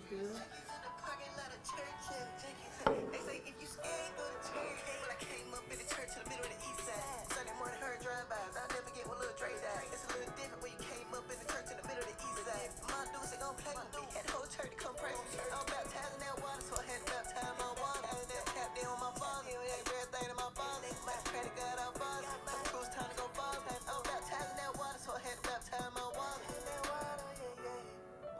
good. They say if you scared, go to church. When I came up in the church in the middle of the east side, Sunday morning heard drive-bys. I'll never get one little Dre died. It's a little different when you came up in the church in the middle of the east side. My dudes ain't gon' play with me. Had the whole church to come pray with me. I'm baptized in that water, so I had to baptize my water. I was that tapped in on my father. Everything in my father. My credit card out father. My cruise time to go father. I'm baptized in that water, so I had to baptize my water.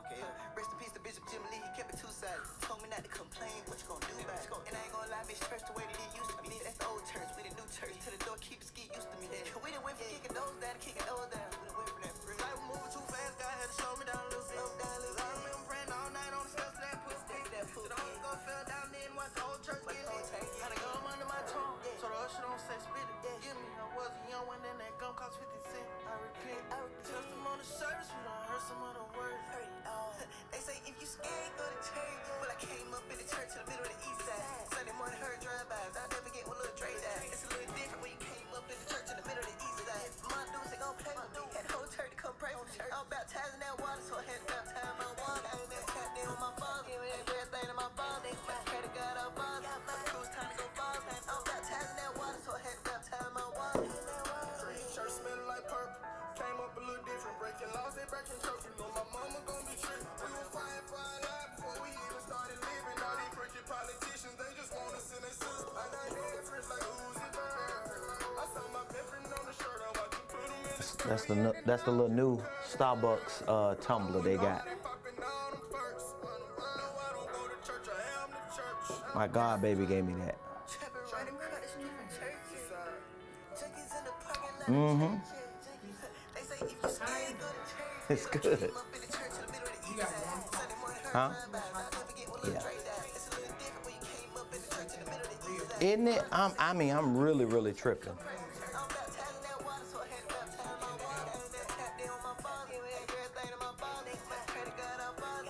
Okay, rest in peace to Bishop Jim Lee, he kept it two-sided. Told me not to complain, what you gonna do about it? And I ain't gonna lie, bitch, church the way that it used to be. That's the old church, we the new church. To the doorkeepers get used to me then. We done went from kicking those down to kicking those down. We done went from that free. Life was moving too fast, God had to slow me down a little bit. I remember praying all night on the steps of that pulpit. The Holy Ghost fell down then, watched the whole church get lit. Had a gum under my tongue, so the usher don't say spit it. Give me, I was a young one, then that gum cost 50 cents. I repent. Testimony service, we done heard some other words. They say if you scared, go to church. Well, I came up in the church in the middle of the east side. Sunday morning heard drive-bys. I'll never get one little Dre died. It's a little different when you came up in the church in the middle of the east side. My dudes ain't gon' play with me. Had the whole church to come pray with me. I'm baptized in that water, so I had to baptize my water. I was that tapped in on my father. Everything in my father. My credit card out father. My cruise time to go father. I'm baptized in that water, so I had to baptize my water. Church smelling like purple. Came up a little different. Breaking laws, they breaking church. You know my mama gon' be tripping. We were fighting for our life before we even started living. All these crooked politicians, they just want us in their system. I got head friends like Uzi Bird. I saw my best friend on the shirt. I watched you put them in the That's the little new Starbucks tumbler they got. My God, baby gave me that. It's good. Huh? Yeah. Isn't it? I'm really, really tripping.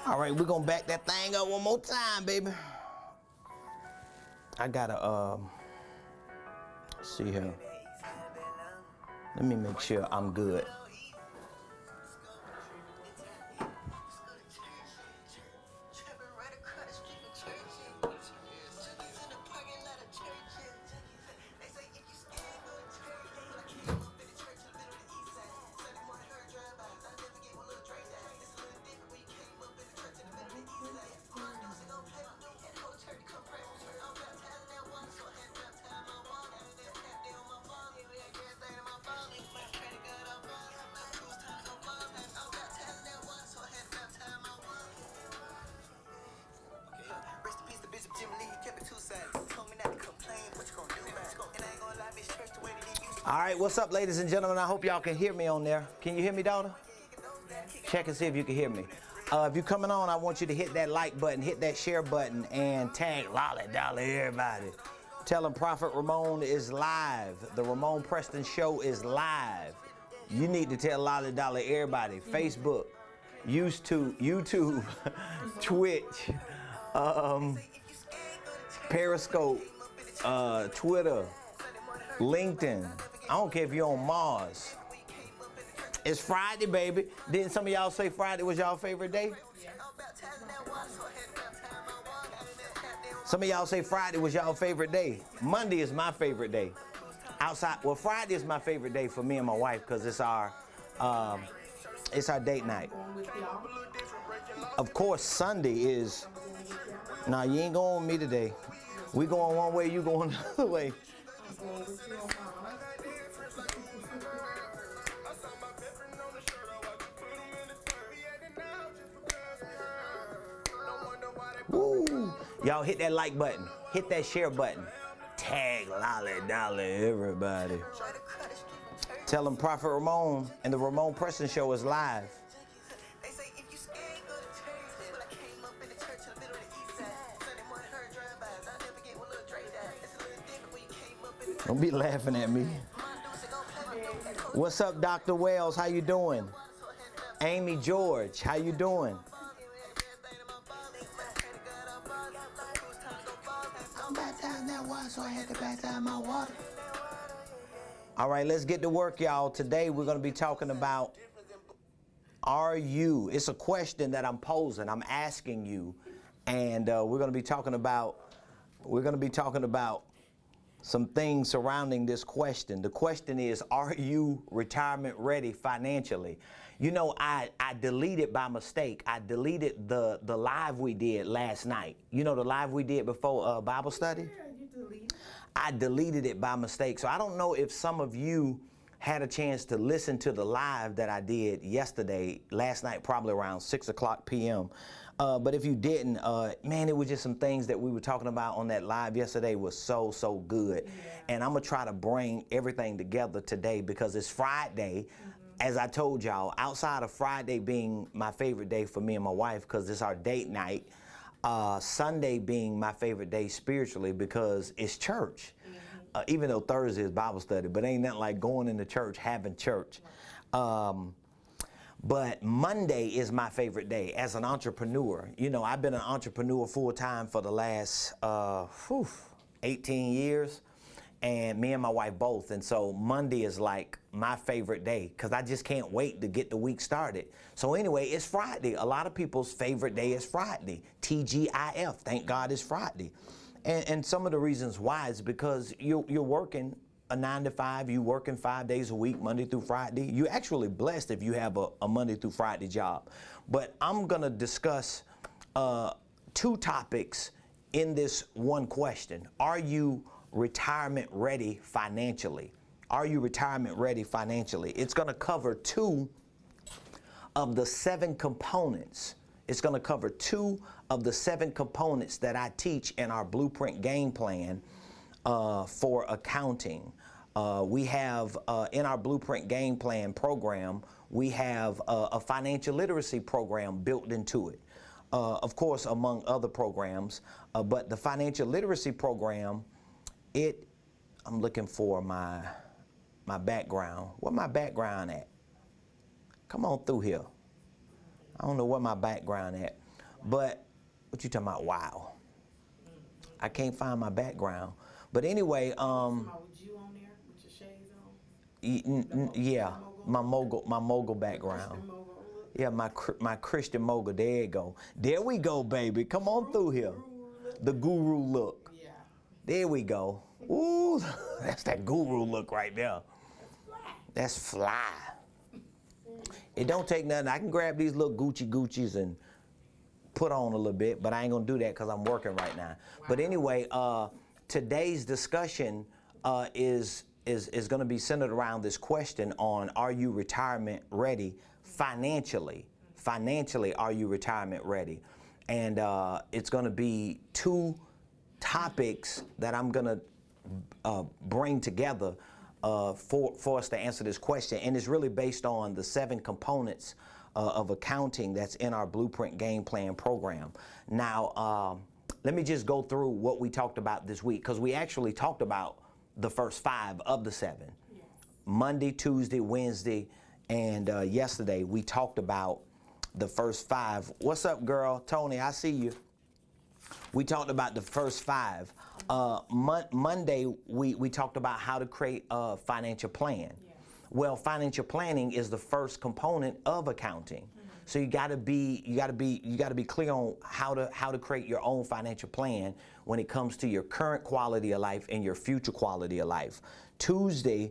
All right, we're gonna back that thing up one more time, baby. I gotta see here. Let me make sure I'm good. All right, what's up, ladies and gentlemen? I hope y'all can hear me on there. Can you hear me, daughter? Check and see if you can hear me. If you're coming on, I want you to hit that like button, hit that share button, and tag Lolly Dolly, everybody. Tell them Prophet Ramone is live. The Ramonepreston show is live. You need to tell Lolly Dolly, everybody. Facebook, YouTube, Twitch, Periscope, Twitter, LinkedIn. I don't care if you're on Mars. It's Friday, baby. Didn't some of y'all say Friday was y'all favorite day? Some of y'all say Friday was y'all favorite day. Monday is my favorite day. Well, Friday is my favorite day for me and my wife because it's our date night. Of course, Sunday is. Nah, you ain't going with me today. We going one way, you going the other way. Woo! Y'all hit that like button. Hit that share button. Tag Lolly Dolly, everybody. Tell them Prophet Ramone and the Ramonepreston show is live. Don't be laughing at me. What's up, Dr. Wells? How you doing? Amy George, how you doing? I'm baptized in that water, so I had to baptize my water. All right, let's get to work, y'all. Today we're going to be talking about Are you? It's a question that I'm posing. I'm asking you, and we're going to be talking about. Some things surrounding this question. The question is, are you retirement ready financially? You know, I deleted by mistake. I deleted the live we did last night. You know, the live we did before Bible study? Yeah, you deleted. I deleted it by mistake. So I don't know if some of you had a chance to listen to the live that I did last night, probably around 6:00 p.m. But if you didn't, man, it was just some things that we were talking about on that live yesterday was so good. Yeah. And I'm going to try to bring everything together today because it's Friday. As I told y'all, outside of Friday being my favorite day for me and my wife because it's our date night, Sunday being my favorite day spiritually because it's church. Even though Thursday is Bible study, but ain't nothing like going into church, having church. But Monday is my favorite day as an entrepreneur. You know, I've been an entrepreneur full time for the last 18 years, and me and my wife both. And so Monday is like my favorite day because I just can't wait to get the week started. So anyway, it's Friday. A lot of people's favorite day is Friday. TGIF, thank God it's Friday. And some of the reasons why is because you're working a 9 to 5, you working 5 days a week, Monday through Friday. You're actually blessed if you have a Monday through Friday job. But I'm gonna discuss 2 topics in this one question. Are you retirement ready financially? Are you retirement ready financially? It's gonna cover 2 of the 7 components. It's gonna cover 2 of the 7 components that I teach in our blueprint game plan for accounting. We have in our blueprint game plan program, we have a financial literacy program built into it. Of course, among other programs, but the financial literacy program, I'm looking for my background. Where my background at? Come on through here. I don't know where my background at, but what you talking about? Wow. I can't find my background. But anyway, With you on there with your shades on? Yeah, my mogul background. Yeah, my Christian mogul. There you go. There we go, baby. Come on through here. The guru look. Yeah. There we go. Ooh, that's that guru look right there. That's fly. It don't take nothing. I can grab these little Gucci's and put on a little bit, but I ain't gonna do that because I'm working right now. Wow. But anyway, today's discussion is gonna be centered around this question on, are you retirement ready financially? Financially, are you retirement ready? And it's gonna be 2 topics that I'm gonna bring together for us to answer this question, and it's really based on the 7 components of accounting that's in our blueprint game plan program. Now, let me just go through what we talked about this week, because we actually talked about the first 5 of the 7. Yes. Monday, Tuesday, Wednesday, and yesterday we talked about the first 5. What's up, girl? Tony, I see you. We talked about the first 5. Monday, we talked about how to create a financial plan. Yeah. Well, financial planning is the first component of accounting. Mm-hmm. So you gotta be clear on how to create your own financial plan when it comes to your current quality of life and your future quality of life. Tuesday,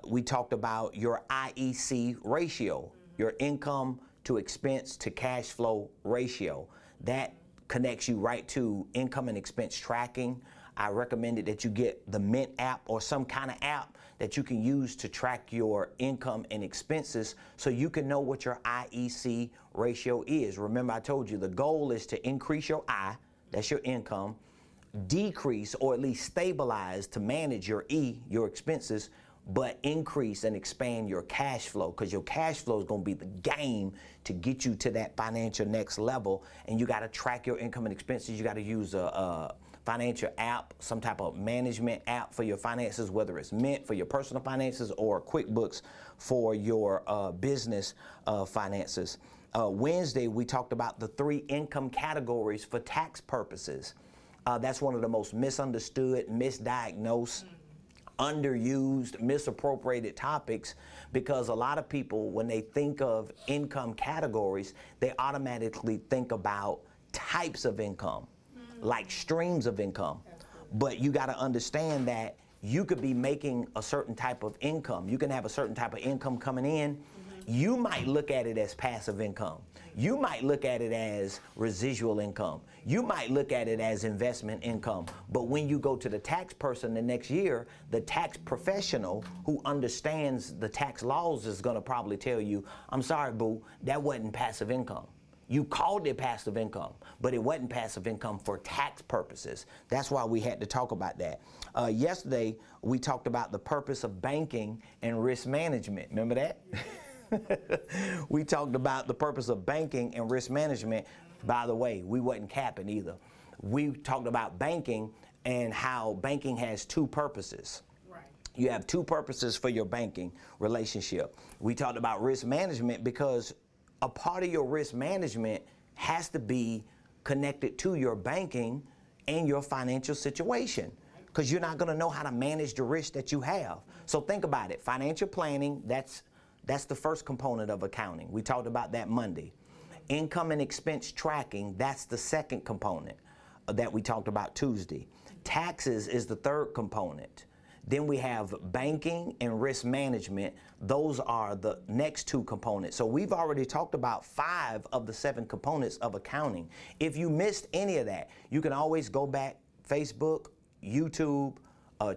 we talked about your IEC ratio, your income to expense to cash flow ratio. That connects you right to income and expense tracking. I recommended that you get the Mint app or some kind of app that you can use to track your income and expenses so you can know what your IEC ratio is. Remember, I told you the goal is to increase your I, that's your income, decrease or at least stabilize to manage your E, your expenses, but increase and expand your cash flow, because your cash flow is going to be the game to get you to that financial next level. And you got to track your income and expenses. You got to use a financial app, some type of management app for your finances, whether it's Mint for your personal finances or QuickBooks for your business finances. Wednesday, we talked about the 3 income categories for tax purposes. That's one of the most misunderstood, misdiagnosed underused, misappropriated topics, because a lot of people, when they think of income categories, they automatically think about types of income, like streams of income. But you got to understand that you could be making a certain type of income. You can have a certain type of income coming in. You might look at it as passive income. You might look at it as residual income. You might look at it as investment income. But when you go to the tax person the next year, the tax professional who understands the tax laws is going to probably tell you, I'm sorry, boo, that wasn't passive income. You called it passive income, but it wasn't passive income for tax purposes. That's why we had to talk about that. Yesterday, we talked about the purpose of banking and risk management. Remember that? We talked about the purpose of banking and risk management. By the way, we wasn't capping either. We talked about banking and how banking has two purposes. Right. You have two purposes for your banking relationship. We talked about risk management because a part of your risk management has to be connected to your banking and your financial situation, because you're not going to know how to manage the risk that you have. So think about it. Financial planning, that's the first component of accounting. We talked about that Monday. Income and expense tracking, that's the second component that we talked about Tuesday. Taxes is the third component. Then we have banking and risk management. Those are the next two components. So we've already talked about 5 of the 7 components of accounting. If you missed any of that, you can always go back, Facebook, YouTube,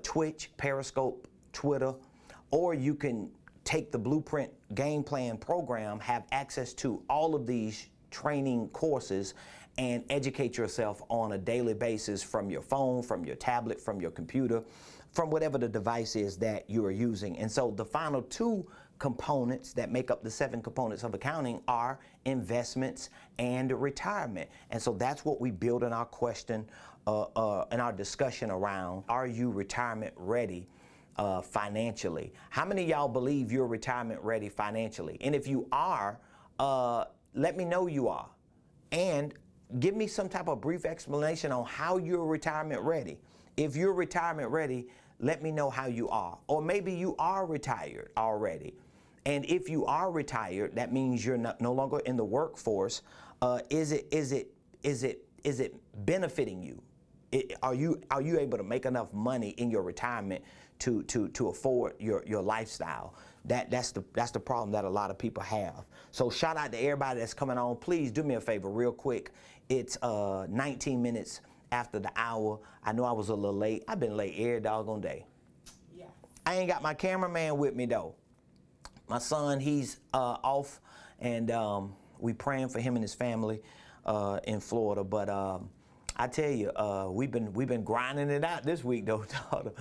Twitch, Periscope, Twitter, or you can take the Blueprint Game Plan program, have access to all of these training courses, and educate yourself on a daily basis from your phone, from your tablet, from your computer, from whatever the device is that you are using. And so the final 2 components that make up the 7 components of accounting are investments and retirement. And so that's what we build in our question, in our discussion around, are you retirement ready financially? How many of y'all believe you're retirement ready financially? And if you are, let me know you are. And give me some type of brief explanation on how you're retirement ready. If you're retirement ready, let me know how you are. Or maybe you are retired already. And if you are retired, that means you're no longer in the workforce. Is it benefiting you? Are you able to make enough money in your retirement to afford your lifestyle? That's the problem that a lot of people have. So shout out to everybody that's coming on. Please do me a favor real quick. It's 19 minutes after the hour. I know I was a little late. I've been late every doggone day. Yeah. I ain't got my cameraman with me though. My son, he's off, and we praying for him and his family in Florida. But I tell you, we've been grinding it out this week though, daughter.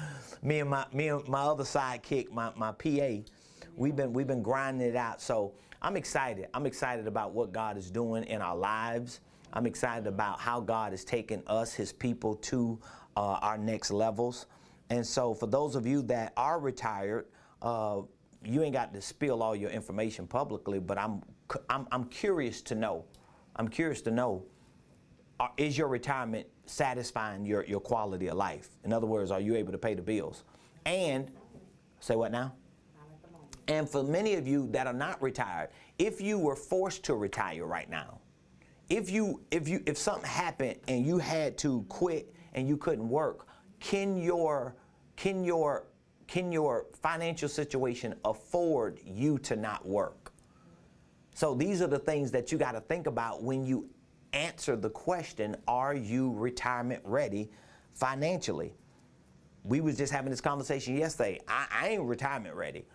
Me and my other sidekick, my PA, we've been grinding it out. So I'm excited. I'm excited about what God is doing in our lives. I'm excited about how God is taking us, his people, to our next levels. And so for those of you that are retired, you ain't got to spill all your information publicly, but I'm curious to know. I'm curious to know, is your retirement satisfying your quality of life? In other words, are you able to pay the bills? And, say what now? And for many of you that are not retired, if you were forced to retire right now, if something happened and you had to quit and you couldn't work, can your financial situation afford you to not work? So these are the things that you got to think about when you answer the question, are you retirement ready financially? We was just having this conversation yesterday. I ain't retirement ready.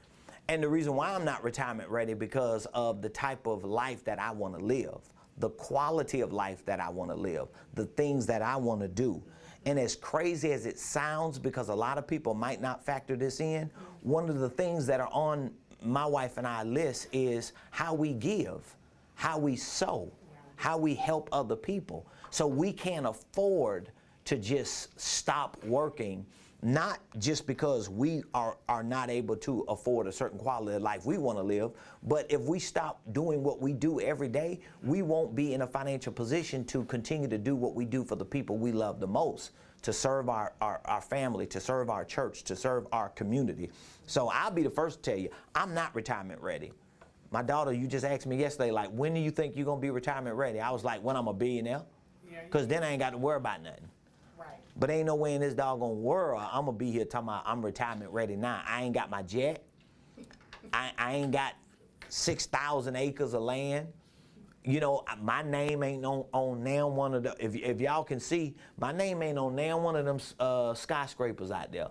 And the reason why I'm not retirement ready, because of the type of life that I want to live, the quality of life that I want to live, the things that I want to do. And as crazy as it sounds, because a lot of people might not factor this in, one of the things that are on my wife and I list is how we give, how we sow, how we help other people. So we can't afford to just stop working not just because we are not able to afford a certain quality of life we want to live, but if we stop doing what we do every day, we won't be in a financial position to continue to do what we do for the people we love the most, to serve our family, to serve our church, to serve our community. So I'll be the first to tell you, I'm not retirement ready. My daughter, you just asked me yesterday, like, when do you think you're going to be retirement ready? I was like, when I'm a billionaire, because then I ain't got to worry about nothing. But ain't no way in this doggone world I'm going to be here talking about I'm retirement ready now. I ain't got my jet. I ain't got 6,000 acres of land. You know, my name ain't on now one of the, if y'all can see, my name ain't on now one of them skyscrapers out there.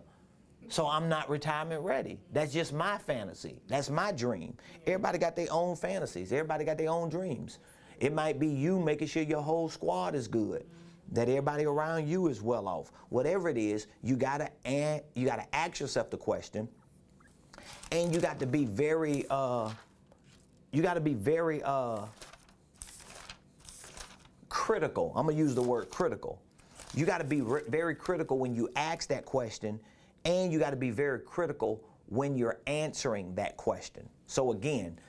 So I'm not retirement ready. That's just my fantasy. That's my dream. Everybody got their own fantasies. Everybody got their own dreams. It might be you making sure your whole squad is good, that everybody around you is well off. Whatever it is, you gotta ask yourself the question, and you got to be very critical. I'm gonna use the word critical. You got to be very critical when you ask that question, and you got to be very critical when you're answering that question. So again,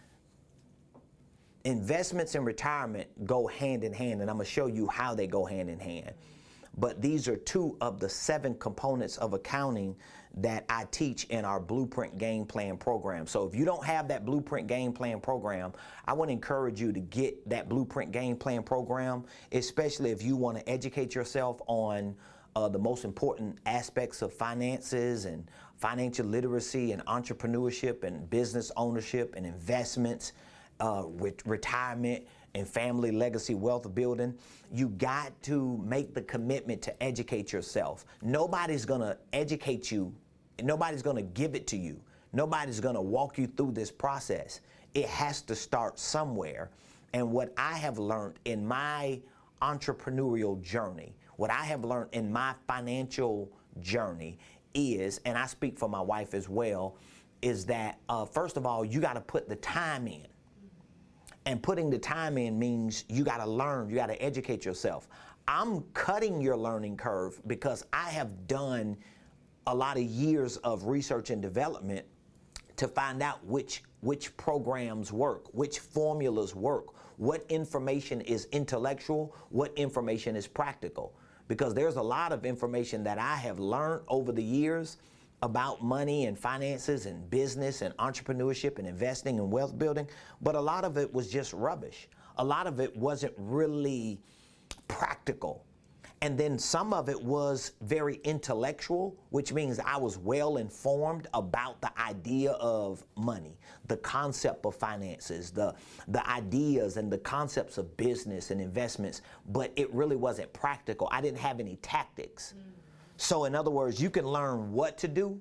investments and retirement go hand in hand, and I'm going to show you how they go hand in hand. But these are 2 of the 7 components of accounting that I teach in our Blueprint Game Plan program. So if you don't have that Blueprint Game Plan program, I want to encourage you to get that Blueprint Game Plan program, especially if you want to educate yourself on the most important aspects of finances and financial literacy and entrepreneurship and business ownership and investments, with retirement and family legacy wealth building. You got to make the commitment to educate yourself. Nobody's gonna educate you. Nobody's gonna give it to you. Nobody's gonna walk you through this process. It has to start somewhere. And what I have learned in my entrepreneurial journey, what I have learned in my financial journey is, and I speak for my wife as well, is that first of all, you gotta put the time in. And putting the time in means you got to learn, you got to educate yourself. I'm cutting your learning curve because I have done a lot of years of research and development to find out which programs work, which formulas work, what information is intellectual, what information is practical. Because there's a lot of information that I have learned over the years about money and finances and business and entrepreneurship and investing and wealth building, but a lot of it was just rubbish. A lot of it wasn't really practical. And then some of it was very intellectual, which means I was well informed about the idea of money, the concept of finances, the ideas and the concepts of business and investments, but it really wasn't practical. I didn't have any tactics. So in other words, you can learn what to do,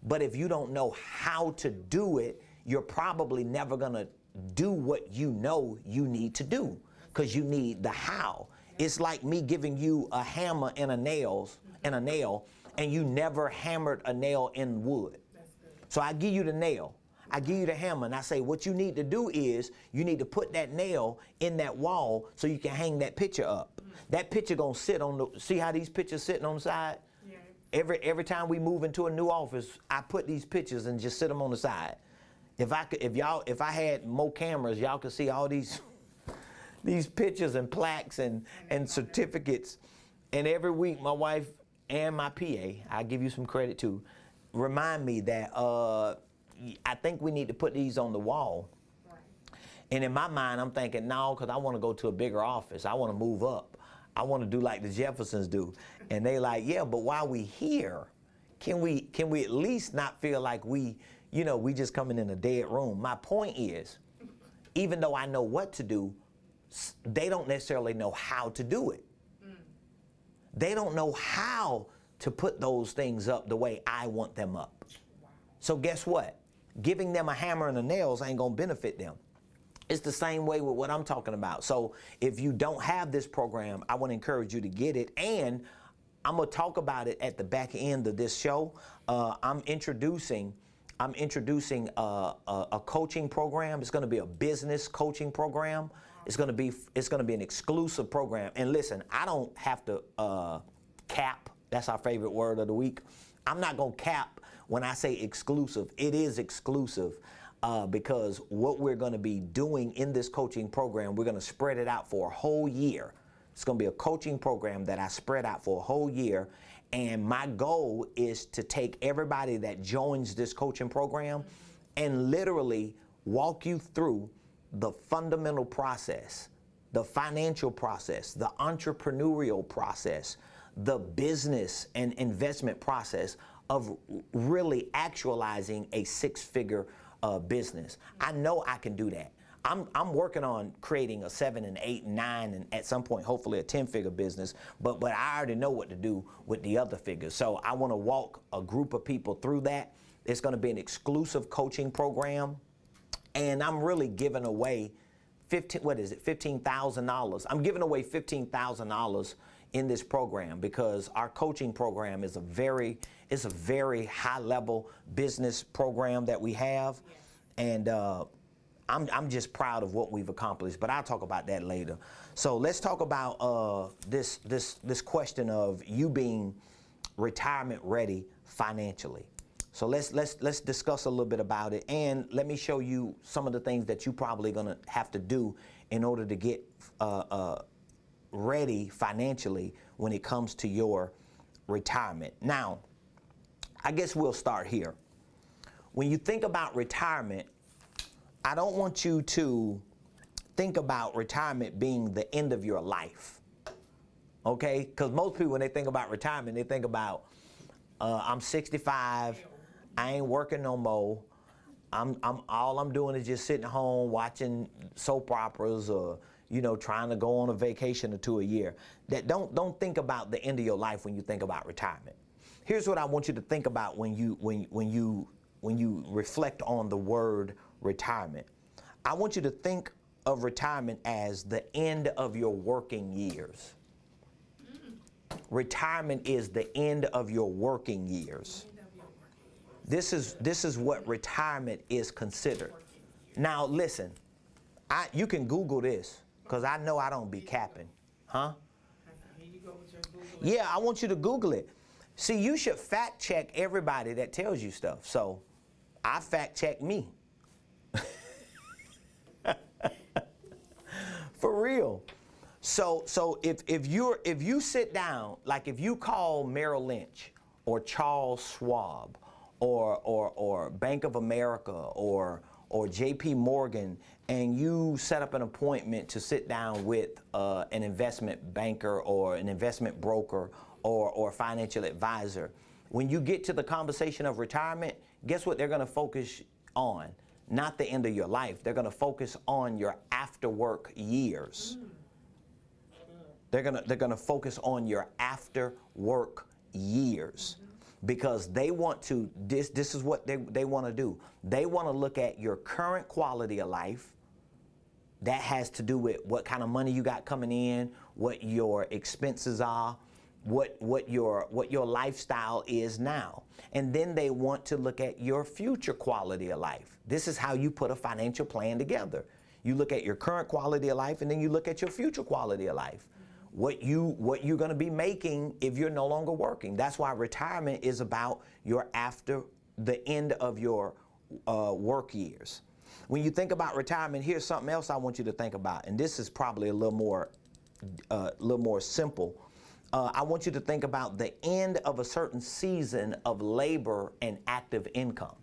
but if you don't know how to do it, you're probably never gonna do what you know you need to do, because you need the how. It's like me giving you a hammer and a nail, and you never hammered a nail in wood. So I give you the nail, I give you the hammer, and I say what you need to do is you need to put that nail in that wall so you can hang that picture up. That picture gonna sit on the, see how these pictures sitting on the side? Yeah. Every time we move into a new office, I put these pictures and just sit them on the side. If I had more cameras, y'all could see all these pictures and plaques and certificates. And every week, my wife and my PA, I give you some credit too, remind me that I think we need to put these on the wall. Right. And in my mind, I'm thinking, no, because I want to go to a bigger office. I want to move up. I want to do like the Jeffersons do. And they like, yeah, but while we here, can we at least not feel like we just coming in a dead room? My point is, even though I know what to do, they don't necessarily know how to do it. They don't know how to put those things up the way I want them up. Wow. So guess what? Giving them a hammer and a nails ain't gonna benefit them. It's the same way with what I'm talking about. So if you don't have this program, I want to encourage you to get it. And I'm gonna talk about it at the back end of this show. I'm introducing a coaching program. It's gonna be a business coaching program. It's gonna be an exclusive program. And listen, I don't have to cap. That's our favorite word of the week. I'm not going to cap when I say exclusive. It is exclusive because what we're going to be doing in this coaching program, we're going to spread it out for a whole year. It's going to be a coaching program that I spread out for a whole year. And my goal is to take everybody that joins this coaching program and literally walk you through the fundamental process, the financial process, the entrepreneurial process, the business and investment process of really actualizing a six-figure business. I know I can do that. I'm working on creating a 7 and 8 and 9 and at some point hopefully a 10-figure business, but I already know what to do with the other figures. So I want to walk a group of people through that. It's going to be an exclusive coaching program, and I'm really giving away $15,000. I'm giving away $15,000 in this program because our coaching program is a very high level business program that we have, and I'm just proud of what we've accomplished, but I'll talk about that later. So let's talk about this question of you being retirement ready financially. So let's discuss a little bit about it, and let me show you some of the things that you probably gonna have to do in order to get ready financially when it comes to your retirement. Now, I guess we'll start here. When you think about retirement, I don't want you to think about retirement being the end of your life, okay? Because most people, when they think about retirement, they think about, I'm 65, I ain't working no more, all I'm doing is just sitting home watching soap operas or, you know, trying to go on a vacation or two a year. That don't think about the end of your life when you think about retirement. Here's what I want you to think about when you reflect on the word retirement. I want you to think of retirement as the end of your working years. Retirement is the end of your working years. This is what retirement is considered. Now listen, you can Google this because I know I don't be capping, huh? Yeah, I want you to Google it. See, you should fact check everybody that tells you stuff. So I fact check me. For real. So if you sit down, like if you call Merrill Lynch or Charles Schwab or Bank of America or JP Morgan, and you set up an appointment to sit down with an investment banker or an investment broker or financial advisor, when you get to the conversation of retirement, guess what they're going to focus on? Not the end of your life. They're going to focus on your after work years. They're going to focus on your after work years because they want to, this is what they want to do. They want to look at your current quality of life. That has to do with what kind of money you got coming in, what your expenses are, what your lifestyle is now. And then they want to look at your future quality of life. This is how you put a financial plan together. You look at your current quality of life, and then you look at your future quality of life. What you're going to be making if you're no longer working. That's why retirement is about your after the end of your work years. When you think about retirement, here's something else I want you to think about, and this is probably a little more simple. I want you to think about the end of a certain season of labor and active income.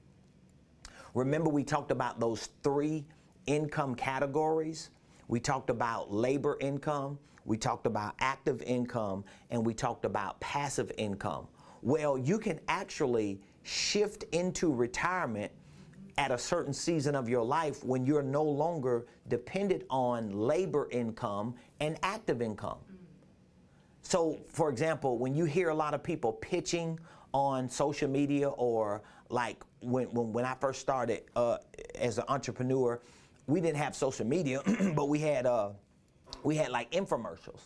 Remember, we talked about those 3 income categories. We talked about labor income, we talked about active income, and we talked about passive income. Well, you can actually shift into retirement at a certain season of your life when you're no longer dependent on labor income and active income. So, for example, when you hear a lot of people pitching on social media, or like when I first started as an entrepreneur, we didn't have social media, but we had like infomercials.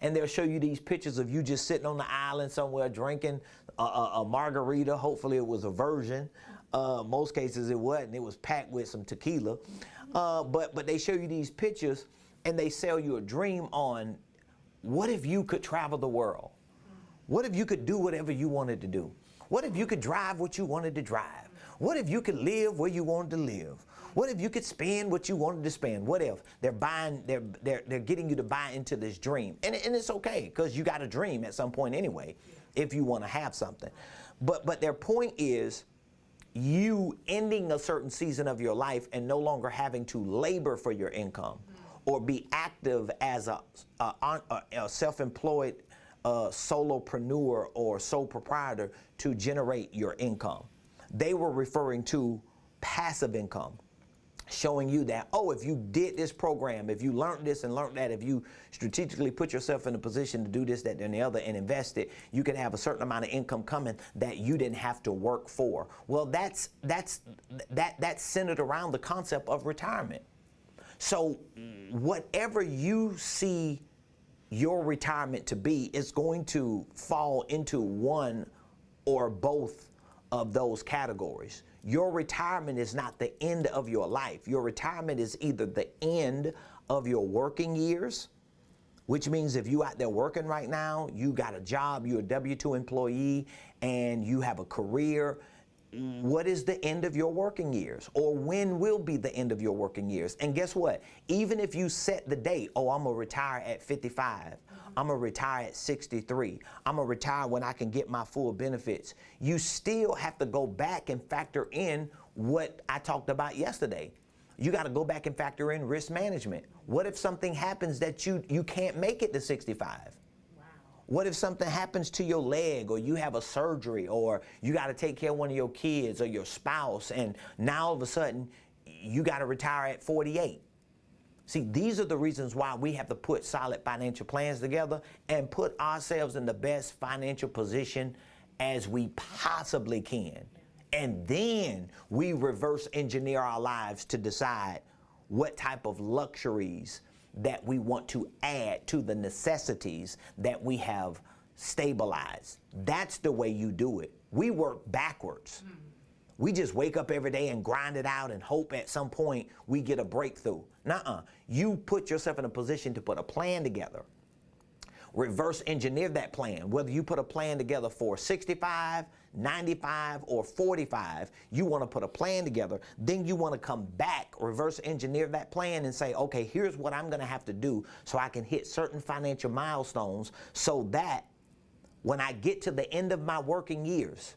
And they'll show you these pictures of you just sitting on the island somewhere drinking a margarita. Hopefully it was a version. Most cases it wasn't. It was packed with some tequila. But they show you these pictures and they sell you a dream on what if you could travel the world? What if you could do whatever you wanted to do? What if you could drive what you wanted to drive? What if you could live where you wanted to live? What if you could spend what you wanted to spend? What if they're getting you to buy into this dream? And it's okay, because you got a dream at some point anyway, if you want to have something. But their point is, you ending a certain season of your life and no longer having to labor for your income or be active as a self-employed solopreneur or sole proprietor to generate your income. They were referring to passive income, showing you that, oh, if you did this program, if you learned this and learned that, if you strategically put yourself in a position to do this, that, and the other, and invest it, you can have a certain amount of income coming that you didn't have to work for. Well, that's centered around the concept of retirement. So whatever you see your retirement to be is going to fall into one or both of those categories. Your retirement is not the end of your life. Your retirement is either the end of your working years, which means if you out there working right now, you got a job, you're a W-2 employee, and you have a career, what is the end of your working years? Or when will be the end of your working years? And guess what? Even if you set the date, oh, I'm gonna retire at 55, I'm gonna retire at 63, I'm gonna retire when I can get my full benefits, you still have to go back and factor in what I talked about yesterday. You gotta go back and factor in risk management. What if something happens that you can't make it to 65? What if something happens to your leg, or you have a surgery, or you got to take care of one of your kids or your spouse, and now all of a sudden you got to retire at 48? See, these are the reasons why we have to put solid financial plans together and put ourselves in the best financial position as we possibly can. And then we reverse engineer our lives to decide what type of luxuries that we want to add to the necessities that we have stabilized. That's the way you do it. We work backwards. We just wake up every day and grind it out and hope at some point we get a breakthrough. Nuh-uh. You put yourself in a position to put a plan together. Reverse engineer that plan. Whether you put a plan together for 65, 95, or 45, you want to put a plan together. Then you want to come back, reverse engineer that plan, and say, okay, here's what I'm going to have to do so I can hit certain financial milestones, so that when I get to the end of my working years,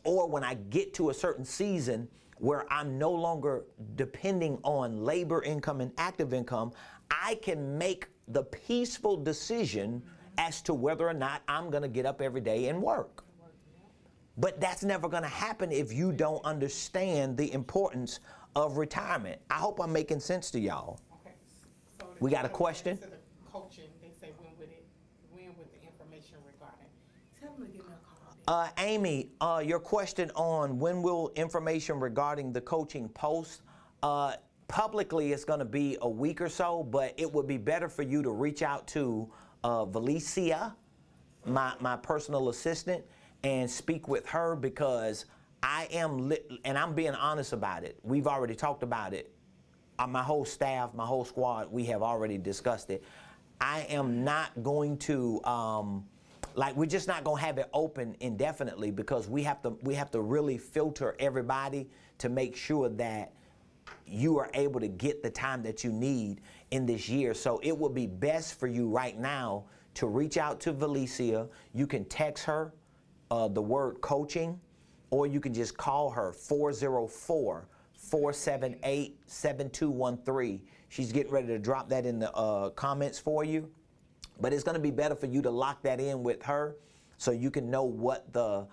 or when I get to a certain season where I'm no longer depending on labor income and active income, I can make the peaceful decision as to whether or not I'm going to get up every day and work. But that's never going to happen if you don't understand the importance of retirement. I hope I'm making sense to y'all. Okay. So We got a question? To the coaching, they say when would the information regarding? Tell them to give me a call. Amy, your question on when will information regarding the coaching post, publicly it's going to be a week or so, but it would be better for you to reach out to Valicia, my personal assistant, and speak with her, because I am, and I'm being honest about it. We've already talked about it. My whole staff, my whole squad, we have already discussed it. I am not going to, we're just not going to have it open indefinitely, because we have to really filter everybody to make sure that you are able to get the time that you need in this year. So it would be best for you right now to reach out to Valicia. You can text her the word coaching, or you can just call her 404-478-7213. She's getting ready to drop that in the comments for you. But it's going to be better for you to lock that in with her, so you can know what the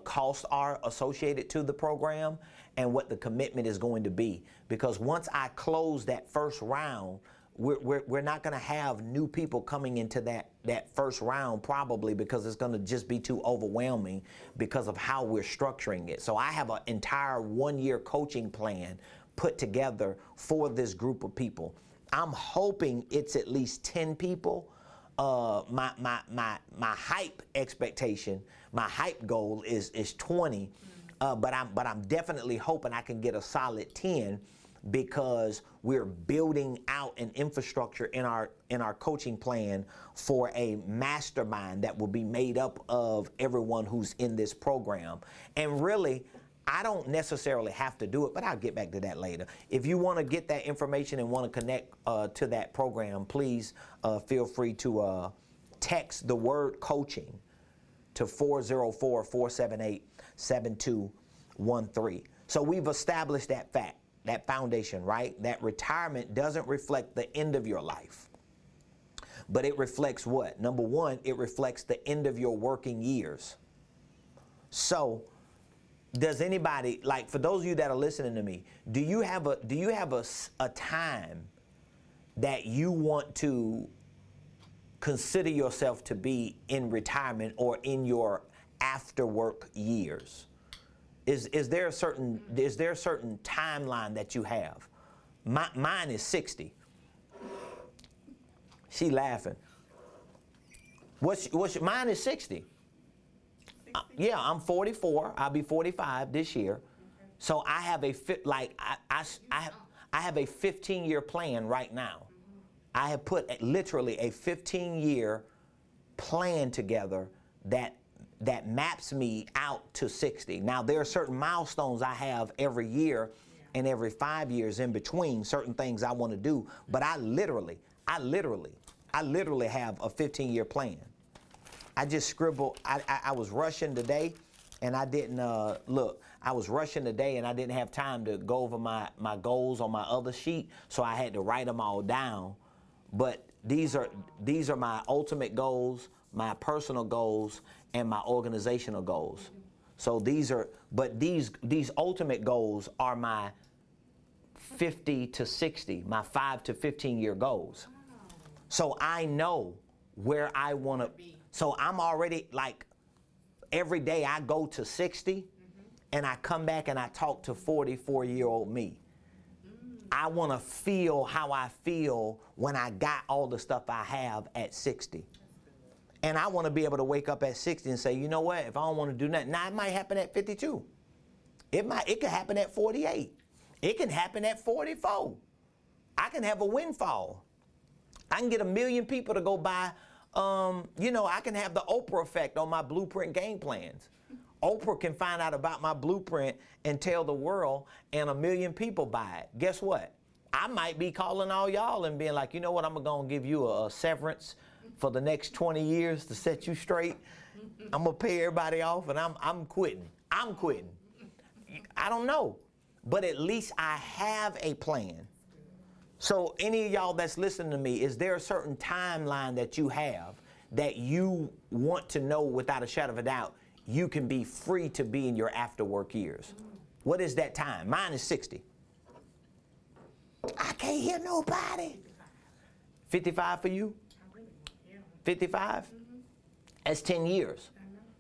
costs are associated to the program and what the commitment is going to be. Because once I close that first round, we're not going to have new people coming into that first round, probably, because it's going to just be too overwhelming because of how we're structuring it. So I have an entire one-year coaching plan put together for this group of people. I'm hoping it's at least 10 people. My hype expectation, my hype goal is 20, but I'm definitely hoping I can get a solid 10, because we're building out an infrastructure in our coaching plan for a mastermind that will be made up of everyone who's in this program. And really, I don't necessarily have to do it, but I'll get back to that later. If you want to get that information and want to connect to that program, please feel free to text the word coaching to 404-478-7213. So we've established that fact, that foundation, right? That retirement doesn't reflect the end of your life, but it reflects what? Number one, it reflects the end of your working years. So does anybody, like for those of you that are listening to me, do you have a time that you want to consider yourself to be in retirement or in your after work years? Is there a certain timeline that you have? Mine is 60. She laughing. Mine is 60. Yeah, I'm 44. I'll be 45 this year. Okay. So I have I have a 15-year plan right now. I have put literally a 15-year plan together that maps me out to 60. Now there are certain milestones I have every year and every 5 years in between, certain things I want to do, but I literally have a 15-year plan. I just scribbled. I was rushing today, and I didn't look. I was rushing today, and I didn't have time to go over my goals on my other sheet, so I had to write them all down. But these are my ultimate goals, my personal goals, and my organizational goals. So these ultimate goals are my 50 to 60, my 5 to 15 year goals. So I know where I want to be. So I'm already, like, every day I go to 60 and I come back and I talk to 44-year-old me. I want to feel how I feel when I got all the stuff I have at 60. And I want to be able to wake up at 60 and say, you know what, if I don't want to do nothing, now it might happen at 52. It could happen at 48. It can happen at 44. I can have a windfall. I can get 1 million people to go buy. I can have the Oprah effect on my blueprint game plans. Oprah can find out about my blueprint and tell the world, and 1 million people buy it. Guess what? I might be calling all y'all and being like, you know what, I'm going to give you a severance for the next 20 years to set you straight. I'm going to pay everybody off, and I'm quitting. I'm quitting. I don't know. But at least I have a plan. So any of y'all that's listening to me, is there a certain timeline that you have that you want to know without a shadow of a doubt you can be free to be in your after work years? What is that time? Mine is 60. I can't hear nobody. 55 for you? 55? That's 10 years.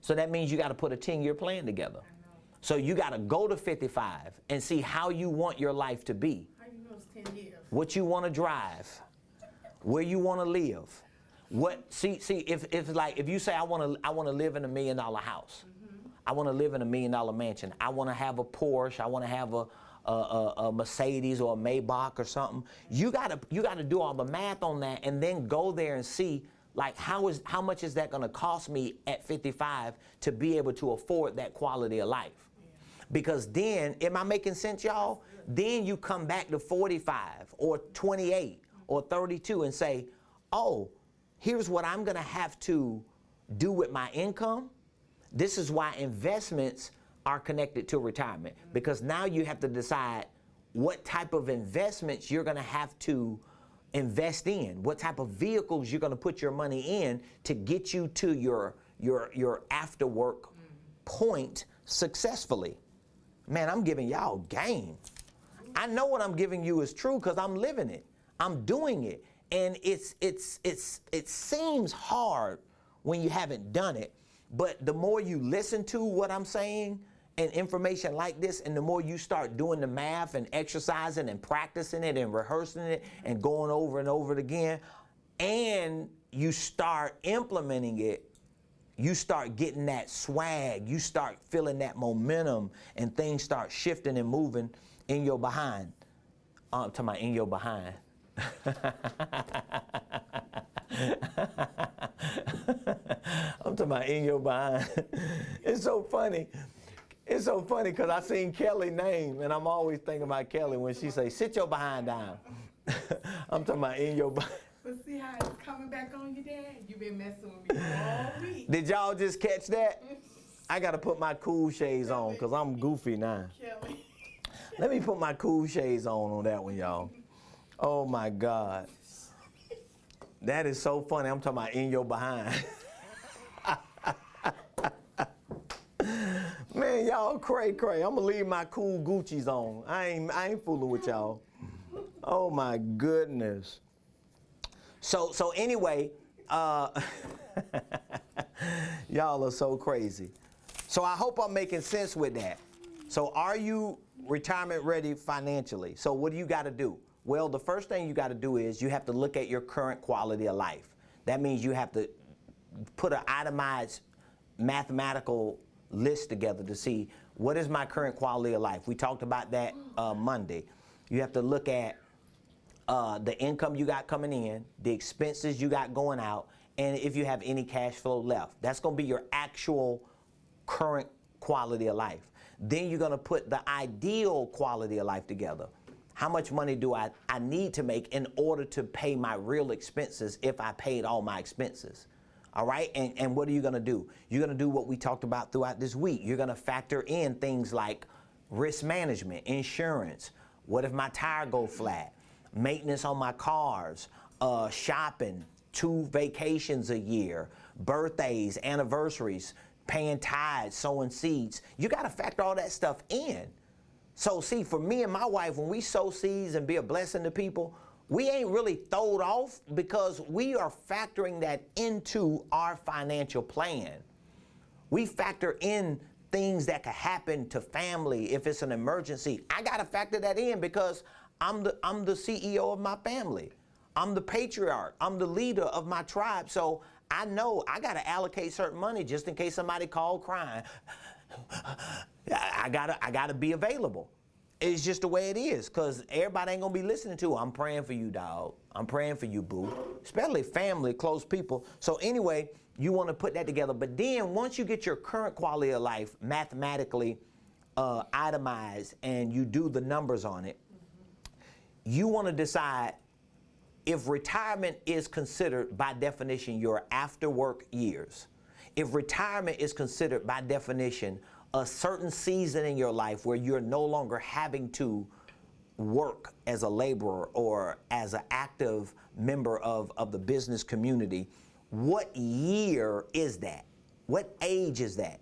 So that means you got to put a 10-year plan together. So you got to go to 55 and see how you want your life to be. How you know it's 10 years? What you want to drive, where you want to live. If you say I want to live in $1 million house, I want to live in $1 million mansion, I want to have a Porsche, I want to have a Mercedes or a Maybach or something. You gotta do all the math on that and then go there and see, like, how much is that going to cost me at 55 to be able to afford that quality of life? Because then, am I making sense, y'all? Then you come back to 45 or 28 or 32 and say, oh, here's what I'm going to have to do with my income. This is why investments are connected to retirement, because now you have to decide what type of investments you're going to have to invest in, what type of vehicles you're going to put your money in to get you to your after work point successfully. Man, I'm giving y'all game. I know what I'm giving you is true because I'm living it. I'm doing it. And it seems hard when you haven't done it, but the more you listen to what I'm saying and information like this, and the more you start doing the math and exercising and practicing it and rehearsing it and going over and over it again, and you start implementing it, you start getting that swag, you start feeling that momentum, and things start shifting and moving in your behind. To my in your behind. I'm talking about in your behind. It's so funny. It's so funny because I seen Kelly's name, and I'm always thinking about Kelly when she say, sit your behind down. I'm talking about in your behind. But see how it's coming back on you, Dad? You been messing with me all week. Did y'all just catch that? I got to put my cool shades on because I'm goofy now. Kelly. Let me put my cool shades on that one, y'all. Oh, my God. That is so funny. I'm talking about in your behind. Man, y'all cray. I'm going to leave my cool Gucci's on. I ain't fooling with y'all. Oh, my goodness. So anyway, y'all are so crazy. So I hope I'm making sense with that. So are you retirement ready financially? So what do you got to do? Well, the first thing you got to do is you have to look at your current quality of life. That means you have to put an itemized mathematical list together to see what is my current quality of life. We talked about that Monday. You have to look at the income you got coming in, the expenses you got going out, and if you have any cash flow left. That's going to be your actual current quality of life. Then you're going to put the ideal quality of life together. How much money do I need to make in order to pay my real expenses if I paid all my expenses? All right, and what are you going to do? You're going to do what we talked about throughout this week. You're going to factor in things like risk management, insurance, what if my tire go flat, maintenance on my cars, shopping, 2 vacations a year, birthdays, anniversaries, paying tithes, sowing seeds. You got to factor all that stuff in. So see, for me and my wife, when we sow seeds and be a blessing to people, we ain't really throwed off because we are factoring that into our financial plan. We factor in things that could happen to family if it's an emergency. I got to factor that in because I'm the CEO of my family. I'm the patriarch. I'm the leader of my tribe. So I know I got to allocate certain money just in case somebody called crying. I gotta be available. It's just the way it is, because everybody ain't gonna be listening to. I'm praying for you, dog. I'm praying for you, boo. Especially family, close people. So anyway, you want to put that together. But then once you get your current quality of life mathematically itemized and you do the numbers on it, you want to decide if retirement is considered by definition your after work years. If retirement is considered by definition a certain season in your life where you're no longer having to work as a laborer or as an active member of the business community, what year is that? What age is that?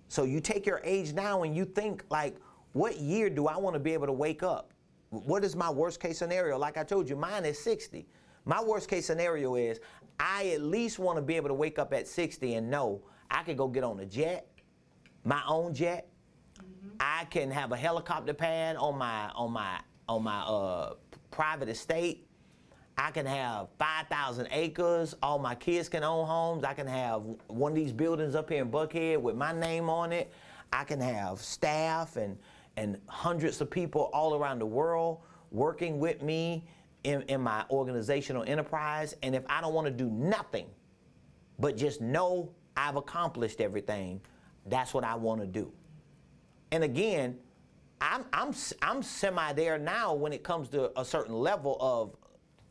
So you take your age now and you think like, what year do I want to be able to wake up? What is my worst case scenario? Like I told you, mine is 60. My worst case scenario is I at least want to be able to wake up at 60 and know I could go get on a jet, my own jet. I can have a helicopter pad on my private estate. I can have 5,000 acres. All my kids can own homes. I can have one of these buildings up here in Buckhead with my name on it. I can have staff and hundreds of people all around the world working with me in my organizational enterprise. And if I don't want to do nothing but just know I've accomplished everything, that's what I want to do. And again, I'm semi there now when it comes to a certain level of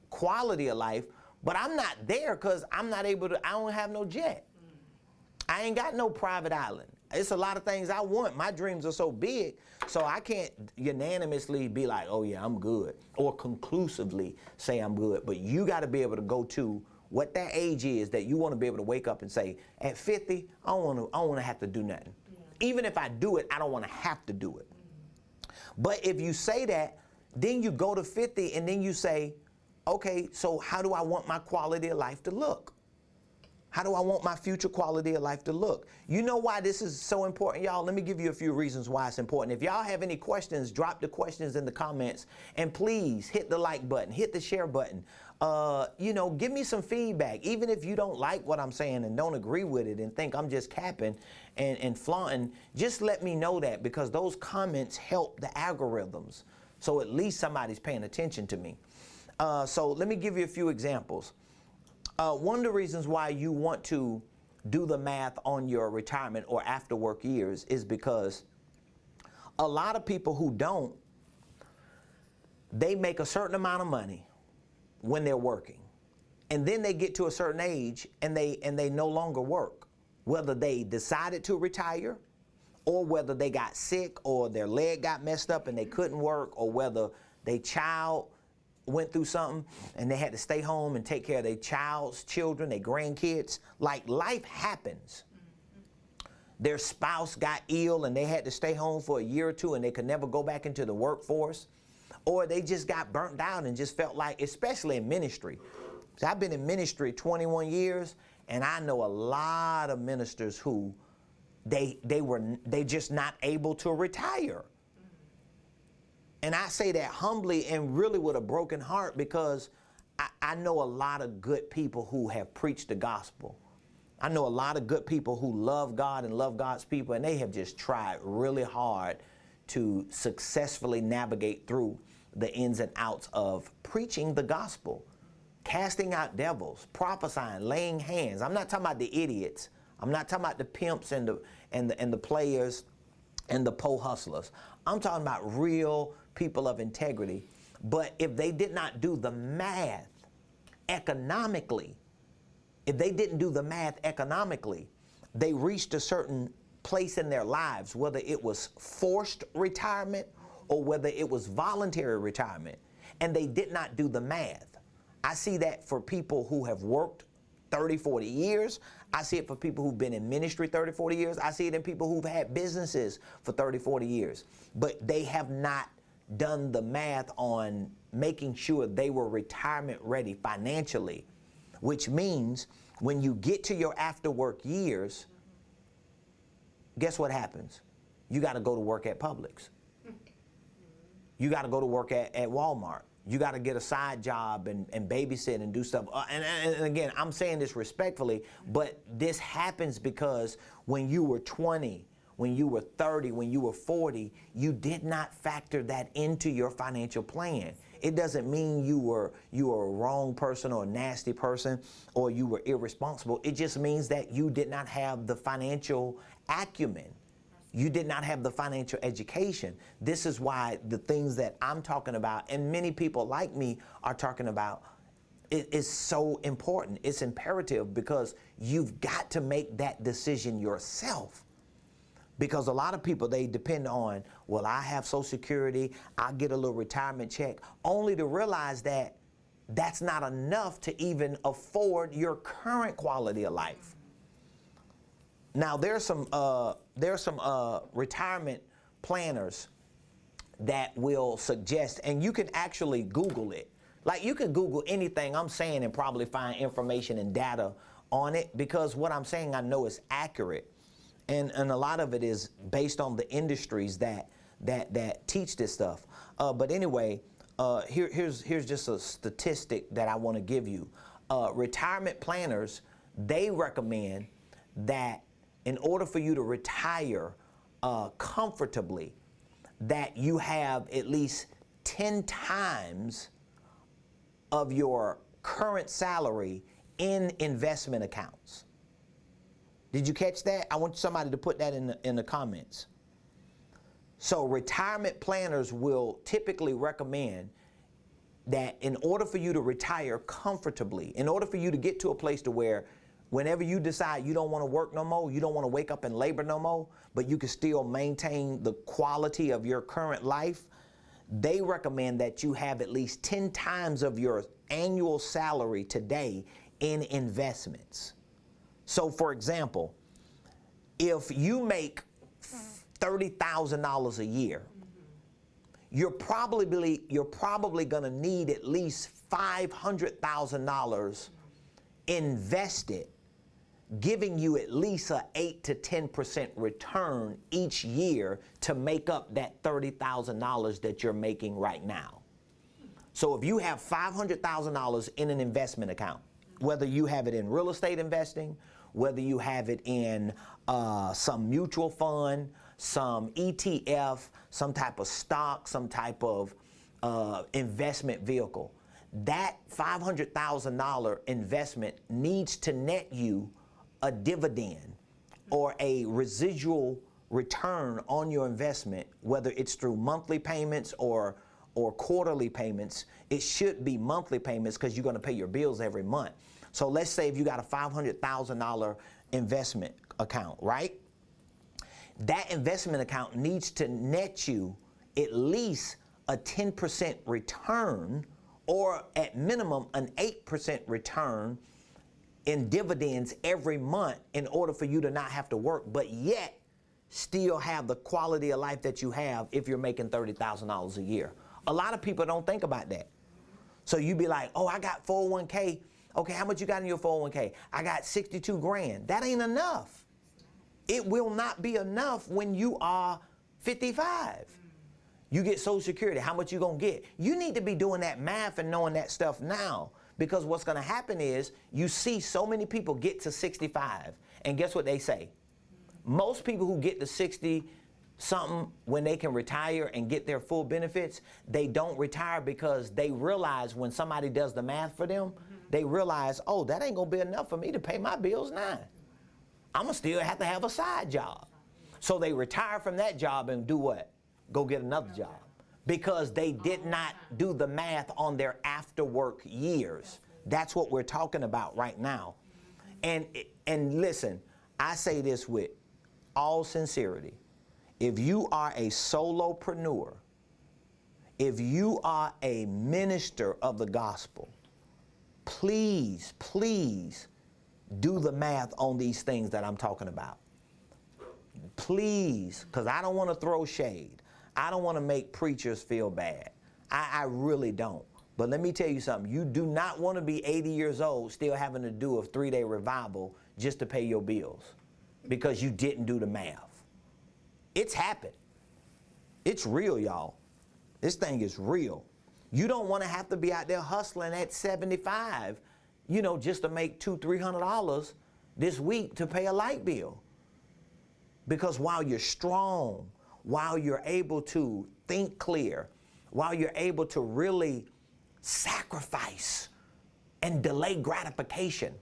quality of life, but I'm not there because I'm not able to, I don't have no jet. I ain't got no private island. It's a lot of things I want. My dreams are so big, so I can't unanimously be like, oh yeah, I'm good, or conclusively say I'm good. But you got to be able to go to what that age is that you want to be able to wake up and say, at 50, I don't want to have to do nothing. Yeah. Even if I do it, I don't want to have to do it. But if you say that, then you go to 50 and then you say, okay, so how do I want my quality of life to look? How do I want my future quality of life to look? You know why this is so important, y'all? Let me give you a few reasons why it's important. If y'all have any questions, drop the questions in the comments. And please hit the like button, hit the share button. Give me some feedback. Even if you don't like what I'm saying and don't agree with it and think I'm just capping and flaunting, just let me know that, because those comments help the algorithms. So at least somebody's paying attention to me. So let me give you a few examples. One of the reasons why you want to do the math on your retirement or after work years is because a lot of people who don't, they make a certain amount of money when they're working. And then they get to a certain age and they no longer work. Whether they decided to retire, or whether they got sick, or their leg got messed up and they couldn't work, or whether their child went through something and they had to stay home and take care of their child's children, their grandkids. Like, life happens. Their spouse got ill and they had to stay home for a year or two and they could never go back into the workforce. Or they just got burnt out and just felt like, especially in ministry. So I've been in ministry 21 years, and I know a lot of ministers who they just not able to retire. And I say that humbly and really with a broken heart, because I know a lot of good people who have preached the gospel. I know a lot of good people who love God and love God's people, and they have just tried really hard to successfully navigate through the ins and outs of preaching the gospel, casting out devils, prophesying, laying hands. I'm not talking about the idiots. I'm not talking about the pimps and the players and the pole hustlers. I'm talking about real people of integrity. But if they did not do the math economically, they reached a certain place in their lives, whether it was forced retirement or whether it was voluntary retirement, and they did not do the math. I see that for people who have worked 30, 40 years. I see it for people who've been in ministry 30, 40 years. I see it in people who've had businesses for 30, 40 years. But they have not done the math on making sure they were retirement ready financially, which means when you get to your after work years, guess what happens? You got to go to work at Publix. You got to go to work at Walmart. You got to get a side job and babysit and do stuff. And again, I'm saying this respectfully, but this happens because when you were 20, when you were 30, when you were 40, you did not factor that into your financial plan. It doesn't mean you were a wrong person or a nasty person or you were irresponsible. It just means that you did not have the financial acumen. You did not have the financial education. This is why the things that I'm talking about, and many people like me are talking about, it is so important. It's imperative, because you've got to make that decision yourself. Because a lot of people, they depend on, well, I have Social Security, I get a little retirement check, only to realize that that's not enough to even afford your current quality of life. Now, there's some retirement planners that will suggest, and you can actually Google it. Like, you can Google anything I'm saying and probably find information and data on it, because what I'm saying I know is accurate. And a lot of it is based on the industries that teach this stuff. But anyway, here's just a statistic that I want to give you. Retirement planners, they recommend that in order for you to retire comfortably, that you have at least 10 times of your current salary in investment accounts. Did you catch that? I want somebody to put that in the comments. So retirement planners will typically recommend that in order for you to retire comfortably, in order for you to get to a place to where whenever you decide you don't want to work no more, you don't want to wake up and labor no more, but you can still maintain the quality of your current life, they recommend that you have at least 10 times of your annual salary today in investments. So for example, if you make $30,000 a year, you're probably going to need at least $500,000 invested, giving you at least an 8 to 10% return each year to make up that $30,000 that you're making right now. So if you have $500,000 in an investment account, whether you have it in real estate investing, whether you have it in some mutual fund, some ETF, some type of stock, some type of investment vehicle. That $500,000 investment needs to net you a dividend or a residual return on your investment, whether it's through monthly payments or quarterly payments. It should be monthly payments because you're going to pay your bills every month. So let's say if you got a $500,000 investment account, right? That investment account needs to net you at least a 10% return, or at minimum an 8% return in dividends every month in order for you to not have to work, but yet still have the quality of life that you have if you're making $30,000 a year. A lot of people don't think about that. So you be like, oh, I got 401k. Okay, how much you got in your 401k? I got 62 grand. That ain't enough. It will not be enough when you are 55. You get Social Security, how much you gonna get? You need to be doing that math and knowing that stuff now, because what's gonna happen is you see so many people get to 65, and guess what they say? Most people who get to 60 something when they can retire and get their full benefits, they don't retire because they realize when somebody does the math for them, they realize, oh, that ain't gonna be enough for me to pay my bills now. I'm gonna still have to have a side job. So they retire from that job and do what? Go get another job, because they did not do the math on their after work years. That's what we're talking about right now. And listen, I say this with all sincerity. If you are a solopreneur, if you are a minister of the gospel, please, please do the math on these things that I'm talking about. Please, because I don't want to throw shade. I don't want to make preachers feel bad. I really don't. But let me tell you something. You do not want to be 80 years old still having to do a 3-day revival just to pay your bills because you didn't do the math. It's happened. It's real, y'all. This thing is real. You don't want to have to be out there hustling at 75, just to make $200-300 this week to pay a light bill. Because while you're strong, while you're able to think clear, while you're able to really sacrifice and delay gratification,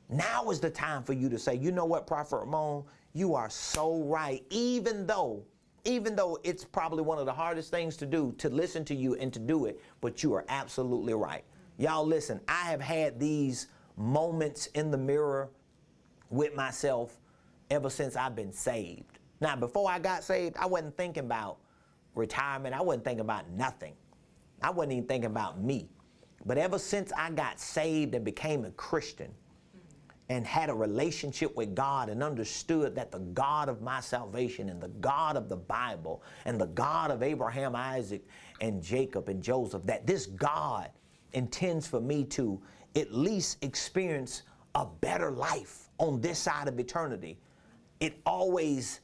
now is the time for you to say, you know what, Prophet Ramone, you are so right, even though it's probably one of the hardest things to do, to listen to you and to do it, but you are absolutely right. Y'all listen, I have had these moments in the mirror with myself ever since I've been saved. Now, before I got saved, I wasn't thinking about retirement. I wasn't thinking about nothing. I wasn't even thinking about me. But ever since I got saved and became a Christian and had a relationship with God and understood that the God of my salvation and the God of the Bible and the God of Abraham, Isaac, and Jacob and Joseph, that this God intends for me to at least experience a better life on this side of eternity, it always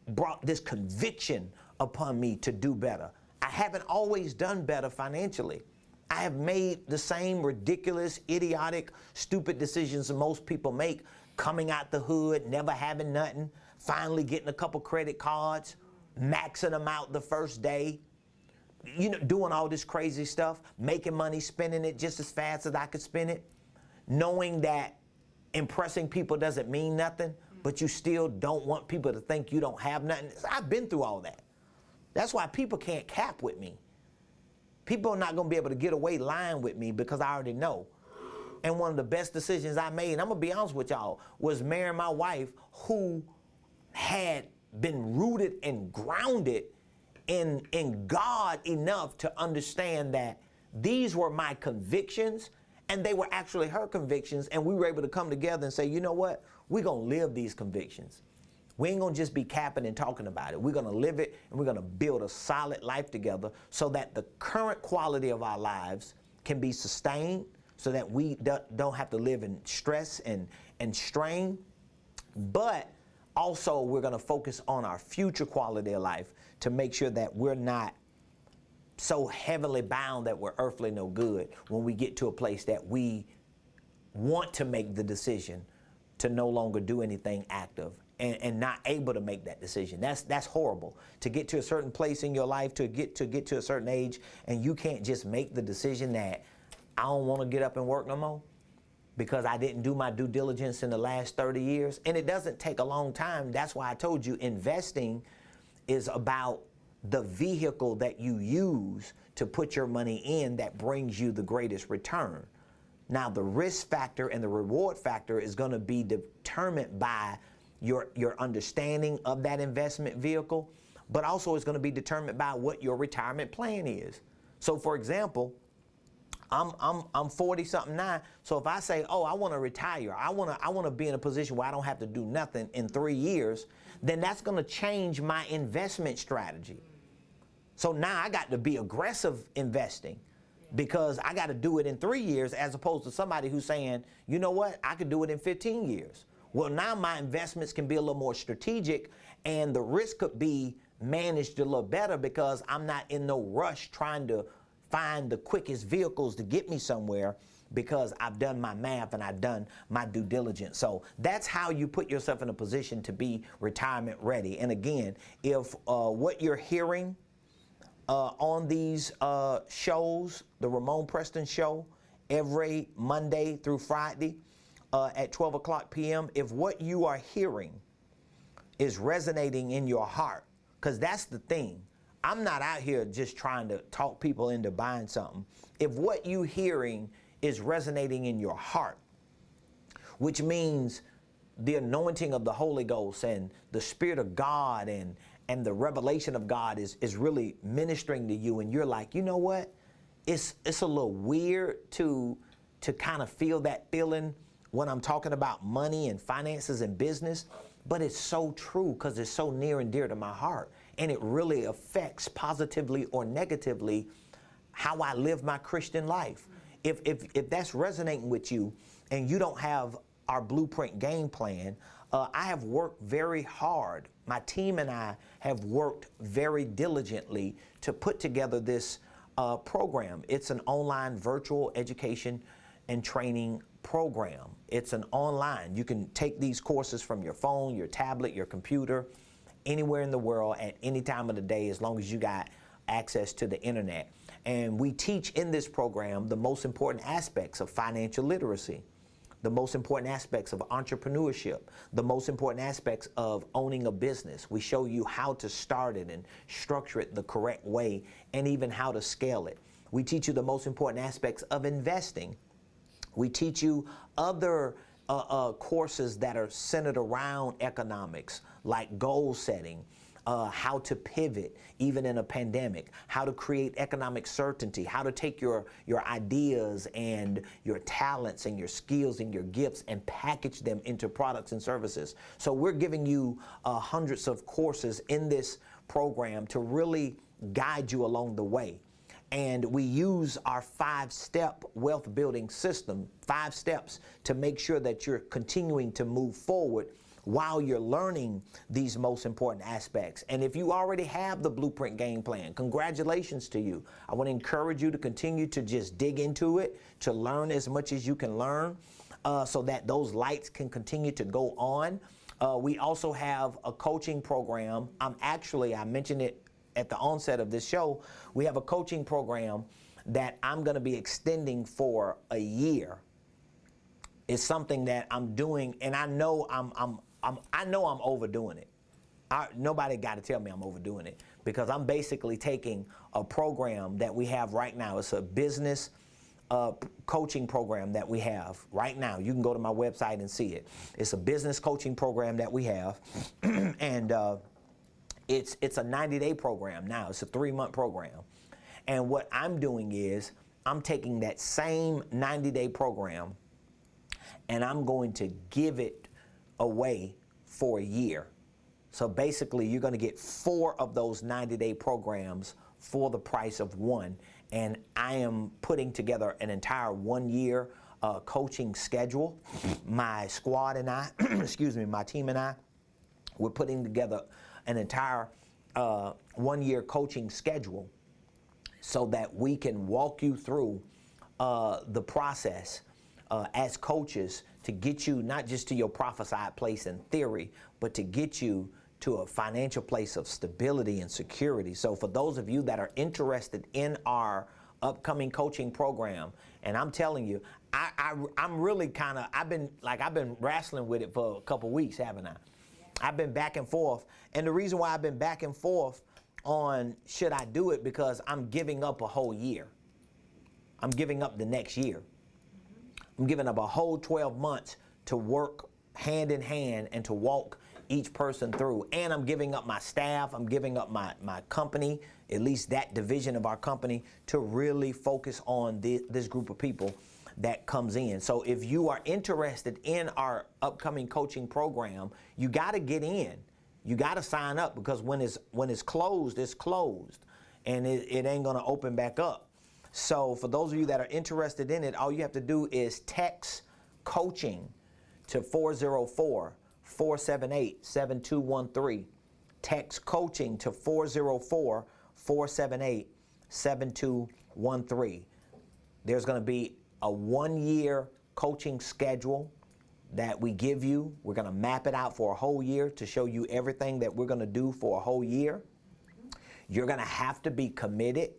brought this conviction upon me to do better. I haven't always done better financially. I have made the same ridiculous, idiotic, stupid decisions that most people make, coming out the hood, never having nothing, finally getting a couple credit cards, maxing them out the first day, doing all this crazy stuff, making money, spending it just as fast as I could spend it, knowing that impressing people doesn't mean nothing, but you still don't want people to think you don't have nothing. I've been through all that. That's why people can't cap with me. People are not going to be able to get away lying with me because I already know. And one of the best decisions I made, and I'm going to be honest with y'all, was marrying my wife who had been rooted and grounded in God enough to understand that these were my convictions and they were actually her convictions, and we were able to come together and say, you know what? We're going to live these convictions. We ain't going to just be capping and talking about it. We're going to live it, and we're going to build a solid life together so that the current quality of our lives can be sustained, so that we don't have to live in stress and strain. But also, we're going to focus on our future quality of life to make sure that we're not so heavily bound that we're earthly no good when we get to a place that we want to make the decision to no longer do anything active and not able to make that decision. That's horrible. To get to a certain place in your life, to get to a certain age, and you can't just make the decision that I don't want to get up and work no more because I didn't do my due diligence in the last 30 years. And it doesn't take a long time. That's why I told you investing is about the vehicle that you use to put your money in that brings you the greatest return. Now, the risk factor and the reward factor is going to be determined by your understanding of that investment vehicle, but also it's going to be determined by what your retirement plan is. So, for example, I'm 40 something now. So if I say, oh, I want to retire, I want to be in a position where I don't have to do nothing in 3 years, then that's going to change my investment strategy. So now I got to be aggressive investing because I got to do it in 3 years as opposed to somebody who's saying, you know what, I could do it in 15 years. Well, now my investments can be a little more strategic and the risk could be managed a little better because I'm not in no rush trying to find the quickest vehicles to get me somewhere because I've done my math and I've done my due diligence. So that's how you put yourself in a position to be retirement ready. And again, if what you're hearing on these shows, the Ramonepreston show, every Monday through Friday at 12 o'clock p.m., if what you are hearing is resonating in your heart, because that's the thing. I'm not out here just trying to talk people into buying something. If what you're hearing is resonating in your heart, which means the anointing of the Holy Ghost and the Spirit of God and the revelation of God is really ministering to you, and you're like, you know what? It's a little weird to kind of feel that feeling when I'm talking about money and finances and business, but it's so true because it's so near and dear to my heart. And it really affects positively or negatively how I live my Christian life. If that's resonating with you and you don't have our blueprint game plan, I have worked very hard. My team and I have worked very diligently to put together this program. It's an online virtual education and training program. It's an online. You can take these courses from your phone, your tablet, your computer, anywhere in the world at any time of the day as long as you got access to the internet. And we teach in this program the most important aspects of financial literacy, the most important aspects of entrepreneurship, the most important aspects of owning a business. We show you how to start it and structure it the correct way and even how to scale it. We teach you the most important aspects of investing. We teach you other courses that are centered around economics, like goal setting, how to pivot even in a pandemic, how to create economic certainty, how to take your ideas and your talents and your skills and your gifts and package them into products and services. So we're giving you hundreds of courses in this program to really guide you along the way. And we use our 5-step wealth building system, 5 steps, to make sure that you're continuing to move forward while you're learning these most important aspects. And if you already have the blueprint game plan, congratulations to you. I want to encourage you to continue to just dig into it, to learn as much as you can learn, so that those lights can continue to go on. We also have a coaching program. I mentioned it at the onset of this show. We have a coaching program that I'm going to be extending for a year. It's something that I'm doing, and I know I'm overdoing it. Nobody got to tell me I'm overdoing it, because I'm basically taking a program that we have right now. It's a business coaching program that we have right now. You can go to my website and see it. It's a business coaching program that we have, and it's a 90-day program now. It's a 3-month program. And what I'm doing is I'm taking that same 90-day program and I'm going to give it away for a year. So basically, you're going to get 4 of those 90-day programs for the price of 1. And I am putting together an entire 1-year coaching schedule. My squad and I, my team and I, we're putting together an entire 1-year coaching schedule so that we can walk you through the process as coaches to get you not just to your prophesied place in theory, but to get you to a financial place of stability and security. So for those of you that are interested in our upcoming coaching program, and I'm telling you, I'm really I've been wrestling with it for a couple weeks, haven't I? I've been back and forth. And the reason why I've been back and forth on should I do it, because I'm giving up a whole year. I'm giving up the next year. I'm giving up a whole 12 months to work hand in hand and to walk each person through. And I'm giving up my staff. I'm giving up my company, at least that division of our company, to really focus on this group of people that comes in. So if you are interested in our upcoming coaching program, you got to get in. You got to sign up, because when it's closed, it's closed, and it ain't going to open back up. So for those of you that are interested in it, all you have to do is text coaching to 404-478-7213. Text coaching to 404-478-7213. There's going to be a 1-year coaching schedule that we give you. We're going to map it out for a whole year to show you everything that we're going to do for a whole year. You're going to have to be committed.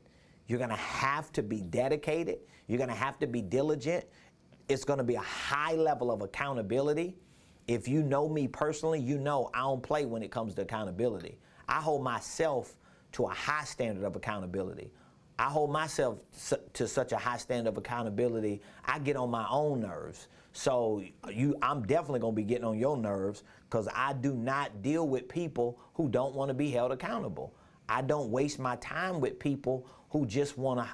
You're going to have to be dedicated. You're going to have to be diligent. It's going to be a high level of accountability. If you know me personally, you know I don't play when it comes to accountability. I hold myself to a high standard of accountability. I hold myself to such a high standard of accountability, I get on my own nerves. So I'm definitely going to be getting on your nerves, because I do not deal with people who don't want to be held accountable. I don't waste my time with people who just want to,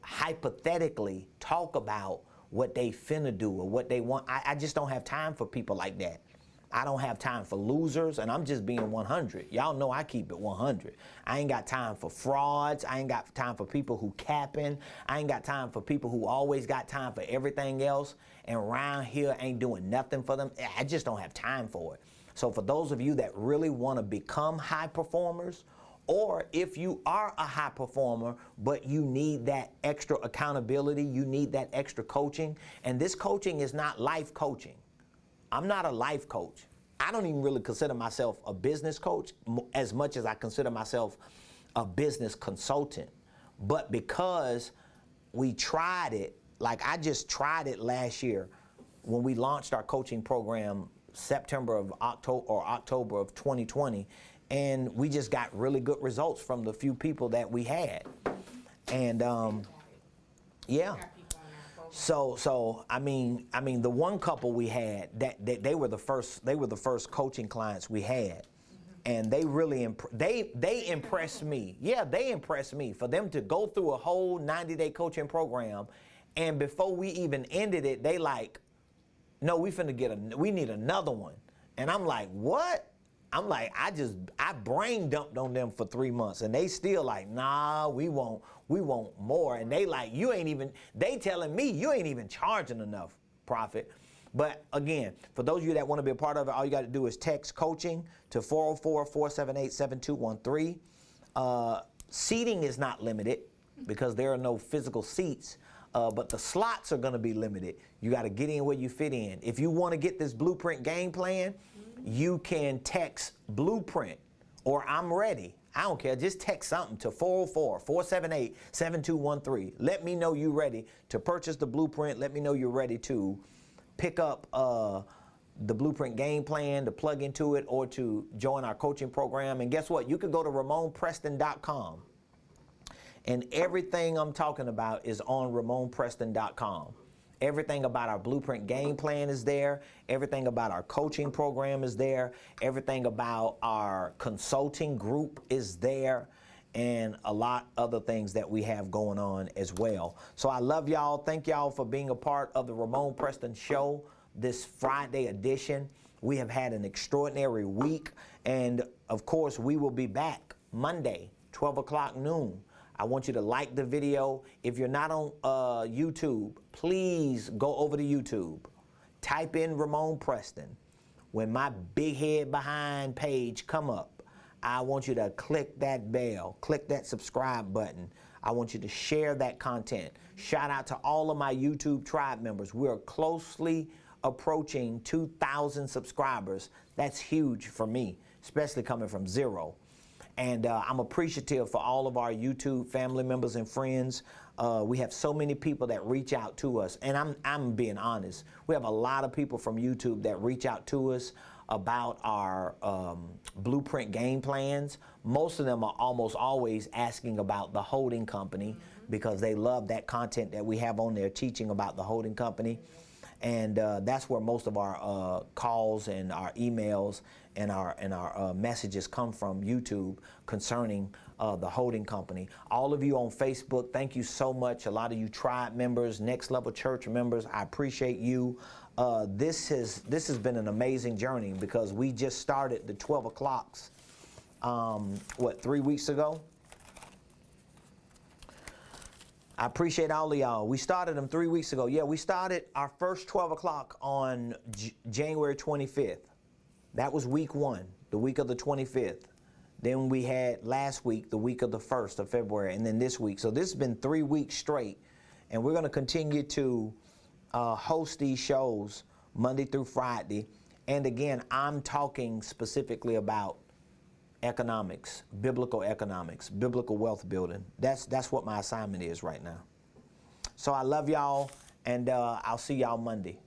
hypothetically talk about what they finna do or what they want. I just don't have time for people like that. I don't have time for losers, and I'm just being 100. Y'all know I keep it 100. I ain't got time for frauds. I ain't got time for people who capping. I ain't got time for people who always got time for everything else and around here ain't doing nothing for them. I just don't have time for it. So for those of you that really want to become high performers, or if you are a high performer, but you need that extra accountability, you need that extra coaching, and this coaching is not life coaching. I'm not a life coach. I don't even really consider myself a business coach as much as I consider myself a business consultant. But because we tried it, like I just tried it last year when we launched our coaching program October of 2020, and we just got really good results from the few people that we had. And yeah. So I mean the one couple we had that they were the first coaching clients we had, and they really they impressed me. Yeah, they impressed me for them to go through a whole 90-day coaching program, and before we even ended it, they like, no, we need another one, and I'm like, what? I'm like, I brain dumped on them for 3 months, and they still like, nah, we want more. And they like, they telling me you ain't even charging enough, Prophet. But again, for those of you that want to be a part of it, all you got to do is text coaching to 404-478-7213. Seating is not limited because there are no physical seats, but the slots are going to be limited. You got to get in where you fit in. If you want to get this blueprint game plan, you can text blueprint or I'm ready. I don't care. Just text something to 404-478-7213. Let me know you're ready to purchase the blueprint. Let me know you're ready to pick up the blueprint game plan, to plug into it, or to join our coaching program. And guess what? You can go to Ramonepreston.com. And everything I'm talking about is on Ramonepreston.com. Everything about our blueprint game plan is there. Everything about our coaching program is there. Everything about our consulting group is there. And a lot other things that we have going on as well. So I love y'all. Thank y'all for being a part of the Ramone Preston Show, this Friday edition. We have had an extraordinary week. And of course, we will be back Monday, 12 o'clock noon. I want you to like the video. If you're not on YouTube, please go over to YouTube. Type in Ramone Preston. When my big head behind page come up, I want you to click that bell, click that subscribe button. I want you to share that content. Shout out to all of my YouTube tribe members. We are closely approaching 2,000 subscribers. That's huge for me, especially coming from 0. And I'm appreciative for all of our YouTube family members and friends. We have so many people that reach out to us. And I'm being honest. We have a lot of people from YouTube that reach out to us about our blueprint game plans. Most of them are almost always asking about the holding company because they love that content that we have on there teaching about the holding company. And that's where most of our calls and our emails and our messages come from YouTube concerning the holding company. All of you on Facebook, thank you so much. A lot of you tribe members, Next Level Church members, I appreciate you. This has been an amazing journey because we just started the 12 o'clocks, 3 weeks ago? I appreciate all of y'all. We started them 3 weeks ago. Yeah, we started our first 12 o'clock on January 25th. That was week 1, the week of the 25th. Then we had last week, the week of the 1st of February, and then this week. So this has been 3 weeks straight. And we're going to continue to host these shows Monday through Friday. And again, I'm talking specifically about economics, biblical wealth building. That's what my assignment is right now. So I love y'all, and I'll see y'all Monday.